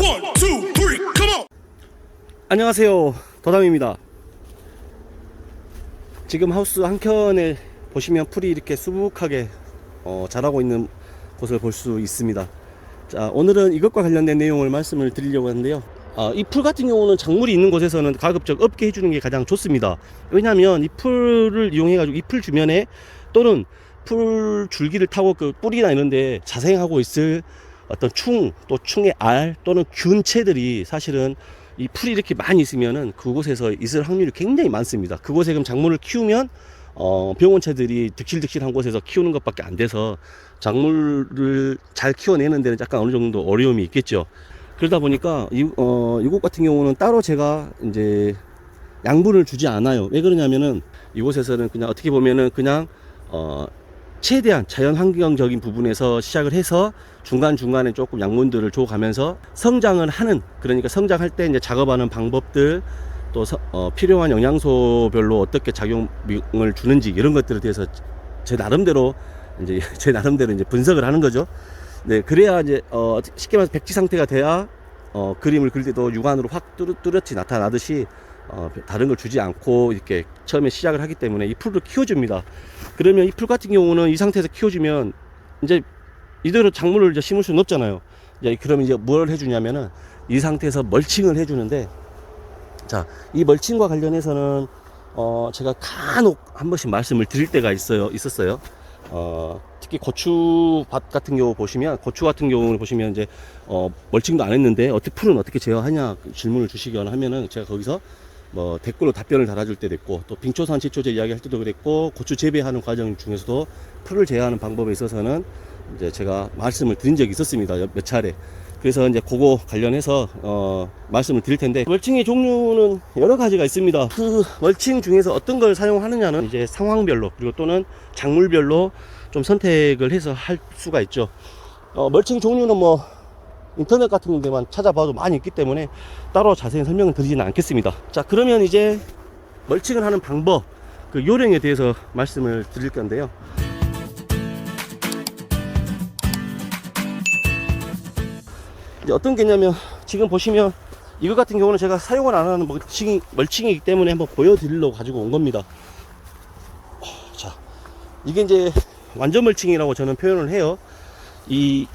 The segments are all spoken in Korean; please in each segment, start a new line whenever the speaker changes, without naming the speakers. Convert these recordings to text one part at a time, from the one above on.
One, two, three, come on.
안녕하세요, 더담입니다. 지금 하우스 한켠에 보시면 풀이 이렇게 수북하게 자라고 있는 곳을 볼 수 있습니다. 자, 오늘은 이것과 관련된 내용을 말씀을 드리려고 하는데요. 이 풀 같은 경우는 작물이 있는 곳에서는 가급적 없게 해주는 게 가장 좋습니다. 왜냐하면 이 풀을 이용해 가지고 이 풀 주변에 또는 풀 줄기를 타고 그 뿌리나 이런데 자생하고 있을 어떤 충, 또 충의 알 또는 균체들이 사실은 이 풀이 이렇게 많이 있으면은 그곳에서 있을 확률이 굉장히 많습니다. 그곳에 그럼 작물을 키우면 병원체들이 득실득실한 곳에서 키우는 것밖에 안 돼서 작물을 잘 키워내는 데는 약간 어느 정도 어려움이 있겠죠. 그러다 보니까 이곳 같은 경우는 따로 제가 이제 양분을 주지 않아요. 왜 그러냐면은 이곳에서는 그냥 어떻게 보면은 그냥 최대한 자연 환경적인 부분에서 시작을 해서 중간중간에 조금 양분들을 줘가면서 성장을 하는, 그러니까 성장할 때 이제 작업하는 방법들, 또 필요한 영양소별로 어떻게 작용을 주는지 이런 것들에 대해서 제 나름대로 이제 분석을 하는 거죠. 네, 그래야 이제 쉽게 말해서 백지 상태가 돼야 그림을 그릴 때도 육안으로 확 뚜렷이 나타나듯이 다른 걸 주지 않고 이렇게 처음에 시작을 하기 때문에 이 풀을 키워줍니다. 그러면 이 풀 같은 경우는 이 상태에서 키워주면 이제 이대로 작물을 이제 심을 수는 없잖아요. 이제 그러면 이제 뭘 해주냐면은 이 상태에서 멀칭을 해주는데, 자, 이 멀칭과 관련해서는 제가 간혹 한 번씩 말씀을 드릴 때가 있었어요. 특히 고추밭 같은 경우 보시면, 고추 같은 경우를 보시면 이제 멀칭도 안 했는데 어떻게 풀은 어떻게 제어하냐 질문을 주시거나 하면은 제가 거기서 뭐 댓글로 답변을 달아줄 때도 있고, 또 빙초산 치초제 이야기할 때도 그랬고, 고추 재배하는 과정 중에서도 풀을 제어하는 방법에 있어서는 이제 제가 말씀을 드린 적이 있었습니다. 몇 차례. 그래서 이제 그거 관련해서 말씀을 드릴 텐데, 멀칭의 종류는 여러 가지가 있습니다. 그 멀칭 중에서 어떤 걸 사용하느냐는 이제 상황별로, 그리고 또는 작물별로 좀 선택을 해서 할 수가 있죠. 멀칭 종류는 뭐 인터넷 같은 데만 찾아봐도 많이 있기 때문에 따로 자세히 설명을 드리지는 않겠습니다. 자, 그러면 이제 멀칭을 하는 방법, 그 요령에 대해서 말씀을 드릴 건데요. 이제 어떤 게냐면, 지금 보시면 이거 같은 경우는 제가 사용을 안 하는 멀칭이기 때문에 한번 보여드리려고 가지고 온 겁니다. 자, 이게 이제 완전 멀칭이라고 저는 표현을 해요. 이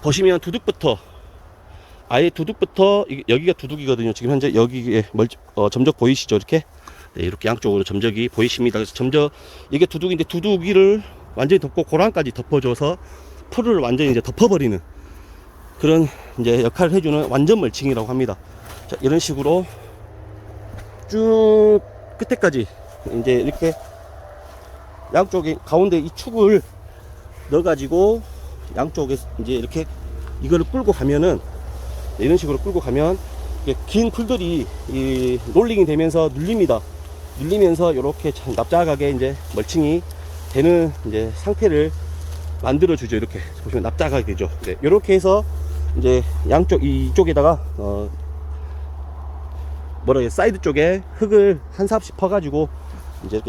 보시면 두둑부터, 아예 두둑부터, 여기가 두둑이거든요. 지금 현재 여기에 점적 보이시죠? 이렇게. 네, 이렇게 양쪽으로 점적이 보이십니다. 그래서 이게 두둑인데, 두둑이를 완전히 덮고 고랑까지 덮어줘서 풀을 완전히 이제 덮어버리는 그런 이제 역할을 해주는 완전 멀칭이라고 합니다. 자, 이런 식으로 쭉 끝에까지 이제 이렇게 양쪽에 가운데 이 축을 넣어가지고 양쪽에 이제 이렇게 이거를 끌고 가면은, 이런 식으로 끌고 가면 긴 풀들이 이 롤링이 되면서 눌리면서 이렇게 납작하게 이제 멀칭이 되는 이제 상태를 만들어 주죠. 이렇게 보시면 납작하게 되죠. 네, 이렇게 해서 이제 양쪽 이쪽에다가 사이드 쪽에 흙을 한 삽씩 퍼가지고 이제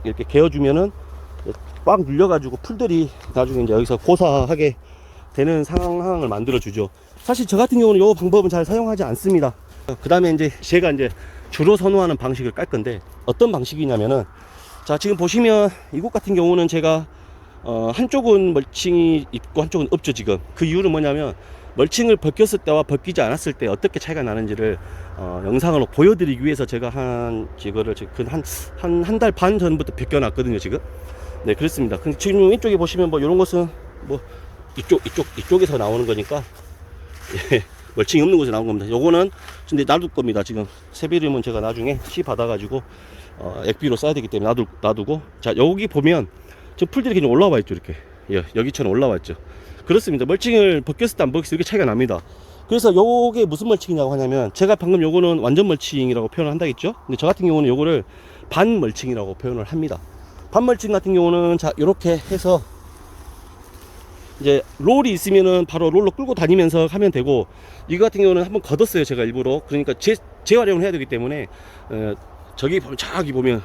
이렇게 개어주면은 꽉 눌려가지고 풀들이 나중에 이제 여기서 고사하게 되는 상황을 만들어주죠. 사실 저 같은 경우는 이 방법은 잘 사용하지 않습니다. 그 다음에 이제 제가 이제 주로 선호하는 방식을 깔 건데, 어떤 방식이냐면은, 자, 지금 보시면 이곳 같은 경우는 제가 한쪽은 멀칭이 있고 한쪽은 없죠. 지금 그 이유는 뭐냐면, 멀칭을 벗겼을 때와 벗기지 않았을 때 어떻게 차이가 나는지를 영상으로 보여드리기 위해서 제가 이거를 지금 한 달 반 전부터 벗겨놨거든요. 지금. 네, 그렇습니다. 근데 지금 이쪽에 보시면 뭐 이런 것은 뭐 이쪽에서 나오는 거니까, 예, 멀칭이 없는 곳에 나온 겁니다. 요거는 근데 놔둘 겁니다. 지금 새비름은 제가 나중에 씨 받아가지고 액비로 써야 되기 때문에 놔두고, 자, 여기 보면 저 풀들이 그냥 올라와 있죠. 이렇게. 예, 여기처럼 올라와 있죠. 그렇습니다. 멀칭을 벗겼을 때 안 벗겼을 때 이렇게 차이가 납니다. 그래서 요게 무슨 멀칭이냐고 하냐면, 제가 방금 요거는 완전 멀칭이라고 표현을 한다겠죠. 근데 저 같은 경우는 요거를 반 멀칭이라고 표현을 합니다. 반 멀칭 같은 경우는, 자, 요렇게 해서 이제 롤이 있으면은 바로 롤로 끌고 다니면서 하면 되고, 이거 같은 경우는 한번 걷었어요. 제가 일부러. 그러니까 재활용을 해야 되기 때문에 저기 보면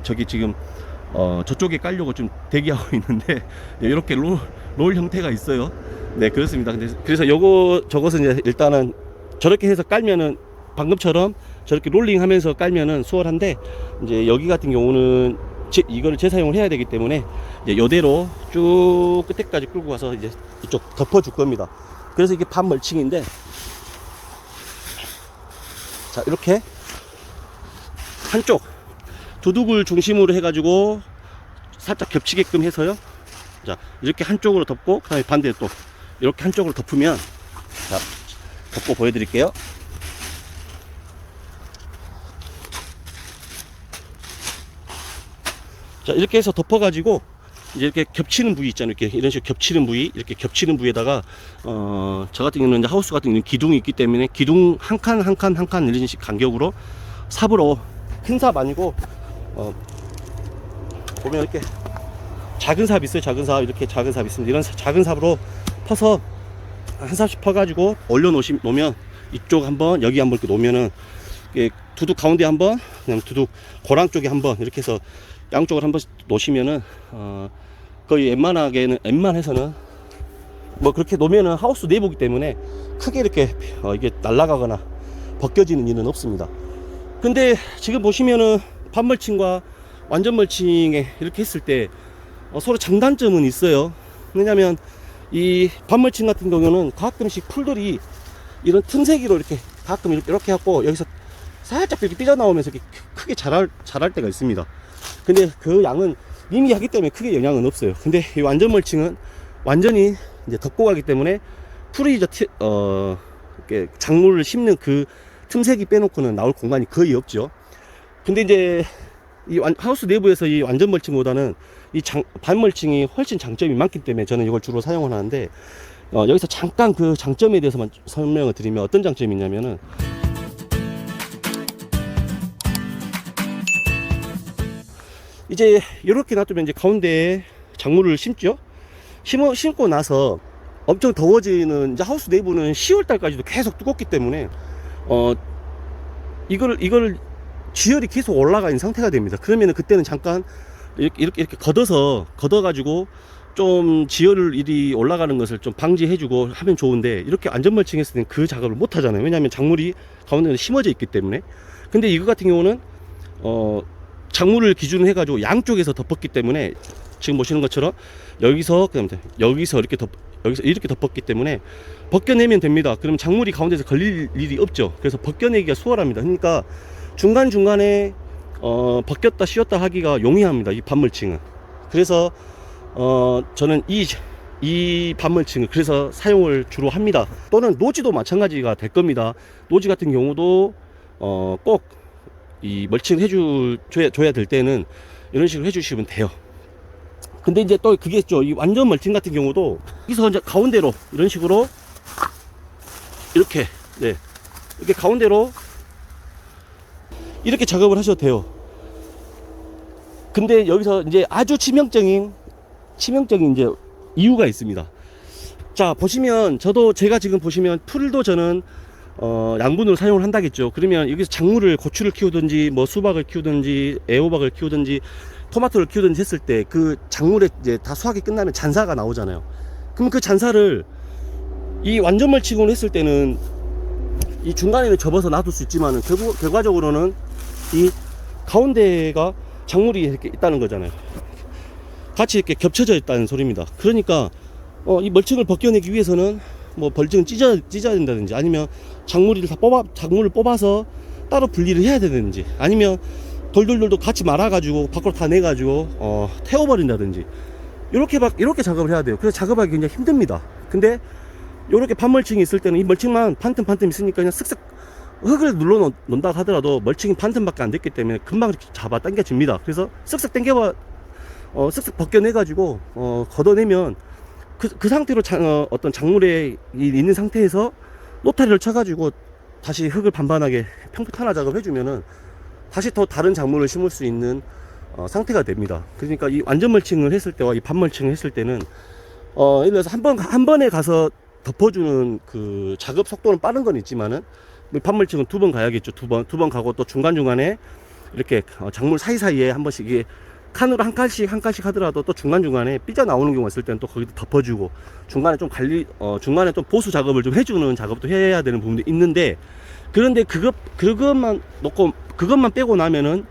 저기 지금 저쪽에 깔려고 좀 대기하고 있는데, 이렇게 롤 형태가 있어요. 네, 그렇습니다. 근데 그래서 저것은 이제 일단은 저렇게 해서 깔면은 방금처럼 저렇게 롤링하면서 깔면은 수월한데, 이제 여기 같은 경우는 이거를 재사용을 해야 되기 때문에 이제 이대로 쭉 끝에까지 끌고 가서 이제 이쪽 덮어줄 겁니다. 그래서 이게 반멀칭인데, 자, 이렇게 한쪽 두둑을 중심으로 해가지고 살짝 겹치게끔 해서요. 자, 이렇게 한쪽으로 덮고, 그 다음에 반대로 또 이렇게 한쪽으로 덮으면, 자, 덮고 보여드릴게요. 자, 이렇게 해서 덮어가지고 이제 이렇게 겹치는 부위 있잖아요. 이렇게 이런 식으로 겹치는 부위, 이렇게 겹치는 부위에다가 저 같은 경우는 이제 하우스 같은 경우는 기둥이 있기 때문에 기둥 한 칸 한 칸 한 칸 이런 식 간격으로 삽으로, 큰 삽 아니고 보면 이렇게 작은 삽 있어요. 작은 삽, 이렇게 작은 삽 있습니다. 이런 작은 삽으로 퍼서 한 삽씩 퍼가지고 놓으면 이쪽 한번, 여기 한번 이렇게 놓으면은 두둑 가운데 한번, 그냥 두둑 고랑 쪽에 한번 이렇게 해서 양쪽을 한번 놓으시면은 거의 웬만해서는 뭐 그렇게 놓으면은 하우스 내부이기 때문에 크게 이렇게 이게 날아가거나 벗겨지는 일은 없습니다. 근데 지금 보시면은 반멀칭과 완전 멀칭에 이렇게 했을 때 서로 장단점은 있어요. 왜냐면 이 반멀칭 같은 경우는 가끔씩 풀들이 이런 틈새기로 이렇게 가끔 이렇게 하고 여기서 살짝 이렇게 삐져나오면서 이렇게 크게 자랄 때가 있습니다. 근데 그 양은 미미하기 때문에 크게 영향은 없어요. 근데 이 완전 멀칭은 완전히 이제 덮고 가기 때문에 풀이 이렇게 작물을 심는 그 틈새기 빼놓고는 나올 공간이 거의 없죠. 근데 이제 이 하우스 내부에서 이 완전 멀칭보다는 이 반멀칭이 훨씬 장점이 많기 때문에 저는 이걸 주로 사용을 하는데, 여기서 잠깐 그 장점에 대해서만 설명을 드리면 어떤 장점이 있냐면은, 이제 이렇게 놔두면 이제 가운데에 작물을 심죠. 심고 나서 엄청 더워지는, 이제 하우스 내부는 10월달까지도 계속 뜨겁기 때문에 이걸 지열이 계속 올라가 있는 상태가 됩니다. 그러면은 그때는 잠깐 이렇게 걷어가지고 좀 지열이 올라가는 것을 좀 방지해주고 하면 좋은데, 이렇게 안전멀칭 했을 때는 그 작업을 못 하잖아요. 왜냐하면 작물이 가운데는 심어져 있기 때문에. 근데 이거 같은 경우는 작물을 기준으로 해가지고 양쪽에서 덮었기 때문에 지금 보시는 것처럼 여기서 이렇게 덮었기 때문에 벗겨내면 됩니다. 그럼 작물이 가운데서 걸릴 일이 없죠. 그래서 벗겨내기가 수월합니다. 그러니까 중간중간에 벗겼다 씌웠다 하기가 용이합니다, 이 반멀칭은. 그래서 저는 이 반멀칭을 그래서 사용을 주로 합니다. 또는 노지도 마찬가지가 될 겁니다. 노지 같은 경우도 꼭 이 멀칭 줘야 될 때는 이런 식으로 해주시면 돼요. 근데 이제 또 그게 있죠. 이 완전 멀칭 같은 경우도 여기서 이제 가운데로 이런 식으로 이렇게 가운데로 이렇게 작업을 하셔도 돼요. 근데 여기서 이제 아주 치명적인 이제 이유가 있습니다. 자, 보시면 제가 지금 보시면 풀도 저는 양분으로 사용을 한다겠죠. 그러면 여기서 작물을, 고추를 키우든지 뭐 수박을 키우든지 애호박을 키우든지 토마토를 키우든지 했을 때 그 작물에 이제 다 수확이 끝나면 잔사가 나오잖아요. 그럼 그 잔사를 이 완전 멀칭으로 했을 때는 이 중간에는 접어서 놔둘 수 있지만은 결과적으로는 이 가운데가 작물이 이렇게 있다는 거잖아요. 같이 이렇게 겹쳐져 있다는 소리입니다. 그러니까 이 멀칭을 벗겨내기 위해서는 뭐 벌집은 찢어야 된다든지, 아니면 작물을 뽑아서 따로 분리를 해야 되는지, 아니면 돌돌돌도 같이 말아가지고 밖으로 다 내가지고 태워버린다든지, 이렇게 작업을 해야 돼요. 그래서 작업하기 굉장히 힘듭니다. 근데 이렇게 반멀칭이 있을 때는 이 멀칭만 반틈 있으니까 그냥 쓱쓱 흙을 눌러 놓는다 하더라도 멀칭이 반틈밖에 안 됐기 때문에 금방 이렇게 잡아 당겨집니다. 그래서 쓱쓱 쓱쓱 벗겨내가지고 걷어내면 그 상태로 어떤 작물에 있는 상태에서 노타리를 쳐가지고 다시 흙을 반반하게 평탄화 작업 해주면은 다시 더 다른 작물을 심을 수 있는 상태가 됩니다. 그러니까 이 완전 멀칭을 했을 때와 이 반멀칭을 했을 때는 예를 들어서 한 번에 가서 덮어주는 그 작업 속도는 빠른 건 있지만은, 반멀칭은 2번 가야겠죠. 두 번 가고 또 중간중간에 이렇게 작물 사이사이에 한 번씩 이게 칸으로 한 칸씩 하더라도 또 중간중간에 삐져 나오는 경우가 있을 때는 또 거기도 덮어주고 중간에 좀 중간에 좀 보수 작업을 좀 해주는 작업도 해야 되는 부분도 있는데, 그런데 그것만 빼고 나면은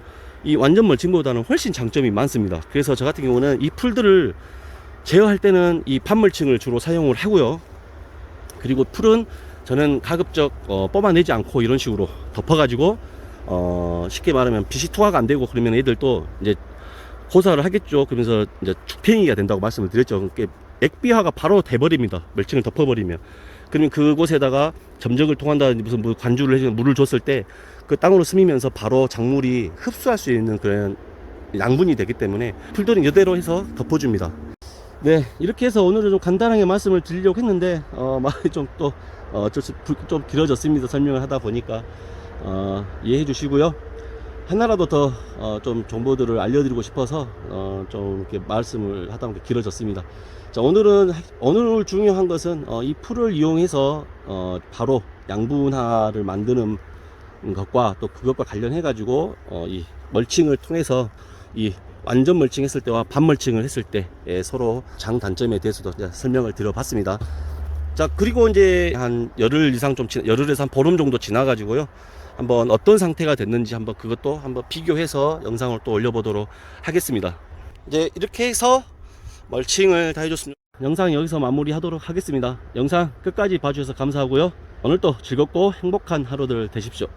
이 완전 멀칭보다는 훨씬 장점이 많습니다. 그래서 저 같은 경우는 이 풀들을 제어할 때는 이 판멀칭을 주로 사용을 하고요. 그리고 풀은 저는 가급적 뽑아내지 않고 이런 식으로 덮어가지고 쉽게 말하면 빛이 투과가 안 되고 그러면 애들도 이제 고사를 하겠죠. 그러면서 이제 죽팽이가 된다고 말씀을 드렸죠. 액비화가 바로 돼버립니다. 멀칭을 덮어버리면. 그러면 그곳에다가 점적을 통한다든지 무슨 관주를 해서 물을 줬을 때 그 땅으로 스미면서 바로 작물이 흡수할 수 있는 그런 양분이 되기 때문에 풀들은 이대로 해서 덮어줍니다. 네, 이렇게 해서 오늘은 좀 간단하게 말씀을 드리려고 했는데 말이 좀 좀 길어졌습니다. 설명을 하다 보니까 이해해 주시고요. 하나라도 더 좀 정보들을 알려드리고 싶어서 좀 이렇게 말씀을 하다 보니까 길어졌습니다. 자, 오늘 중요한 것은 이 풀을 이용해서 바로 양분화를 만드는 것과 또 그것과 관련해 가지고 이 멀칭을 통해서 이 완전 멀칭 했을 때와 반 멀칭을 했을 때 서로 장단점에 대해서도 설명을 드려봤습니다. 자, 그리고 이제 한 열흘에서 한 보름 정도 지나 가지고요, 한번 어떤 상태가 됐는지 그것도 한번 비교해서 영상을 또 올려보도록 하겠습니다. 이제 이렇게 해서 멀칭을 다 해줬습니다. 영상 여기서 마무리하도록 하겠습니다. 영상 끝까지 봐주셔서 감사하고요. 오늘도 즐겁고 행복한 하루들 되십시오.